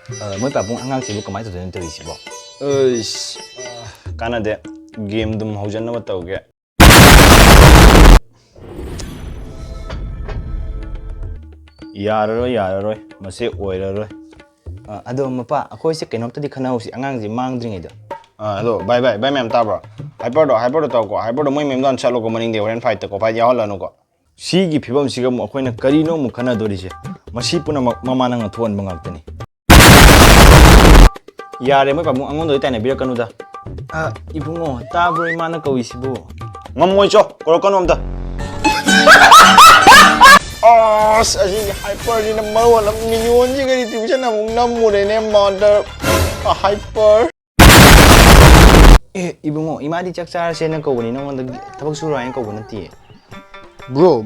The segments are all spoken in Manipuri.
Mới bà bung angang sibu kamai tawdoi nto isibo. Kanade game dum haujanna tawge. Yararoi mase oiraroi. Ado mapa akhoi se kenopta di khana usi angang ji mangdring ida. Bye ma'am tabra. Hyper do tawko. Hyper do moi mem dan chalo ko maning de oren fight ko fight yahol lanu ko. Sigi phibam siga mo akhoi na karino mu khana dorise. Masi puna mama nang thon bangaktani. Yare moi pabung angon doi tane birakanu da. Ibungo tabro imana ko isibo. Ngamoi cho korokanu amda. Así hyper ni na mawala minion ji gari tuition na mung namure ne mother hyper. Ibungo imadi chakchar se na ko ni na wanda tabak suru ayin ko nati. Bro,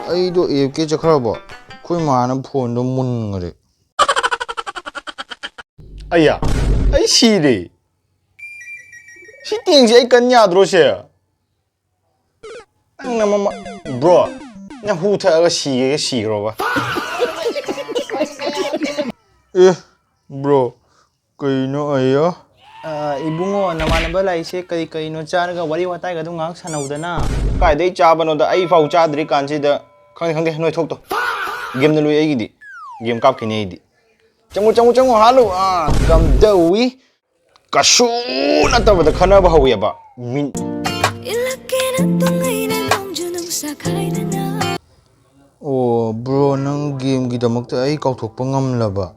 ai do AFK chakhrabo. Khoi mana phone do mun ngare. Aya, ai si re. Si ting si ai kan ya dro se. Ang na mama bro. Na hu tha ga si ro ba. Bro, kaino aya? Ibungo namanaba laise kari no charaga wari watai ga dum ngak sanaudana. Kai dei cha bano da ai fau cha dri kan si da khang noi thok to. Game na lui ai gi di. Game kap kini di. Changu halu kam dawi kasu na ta ba khana ba hawi ba. Min Oh, bro, nang game gidamakta ai kauthokpa ngamlaba.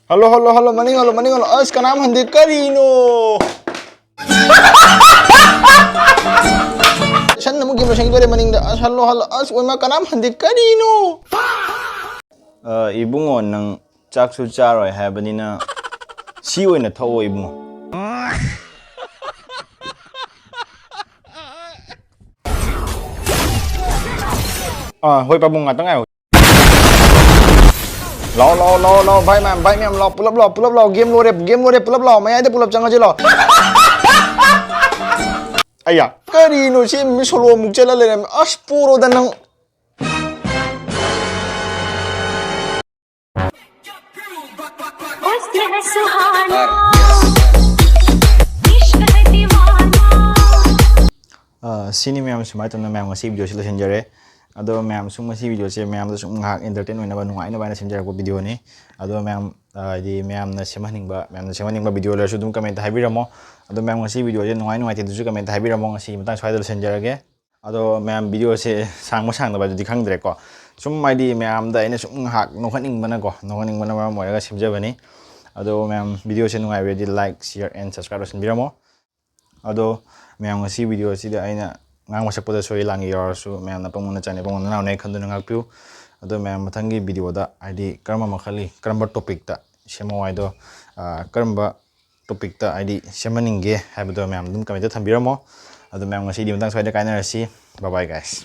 Halo maning as kanam hande karino. San namu game sang dore maning da as halo as oi ma kanam hande karino. Ibungo nang chaksu charoi habanina si oina thawo ibungo. Hoi pabung ngatang ai. Lo bhai ma'am lo pull up lo game lo pull up lo mai ai pull up changa je lo. Aya karino si mi solo muk chala le as puro da nang sini ma'am sumai tona ma'am ngasi video sila senjare. Ado ma'am sung masi video se ma'am da sung ngak entertain oina ba nungai na ba na senjare ko video ni. Ado ma'am di ma'am na semaning ba video la su dum comment haibiramo. Ado ma'am ngasi video je nungai te du comment haibiramo ngasi matang swai dal senjare ge. Ado ma'am video se sang da ba di khang dire ko. Sum mai di ma'am da ina sung ngak no khaning bana ko no khaning bana ma moira ga simja bani. Ado ma'am video se nungai ready like share and subscribe senbiramo. Ado ma'am ngasi video si da aina ngang masak pada soi langi yarsu ma'am na panguna chane panguna na ne khandu ngak piu ado ma'am mathangi video da id karma makhali karamba topic ta semawai do karamba topic ta id semaninge habdo ma'am dum comment ta thambiramo ado ma'am ngasi di matang soi da kaina rasi bye bye guys.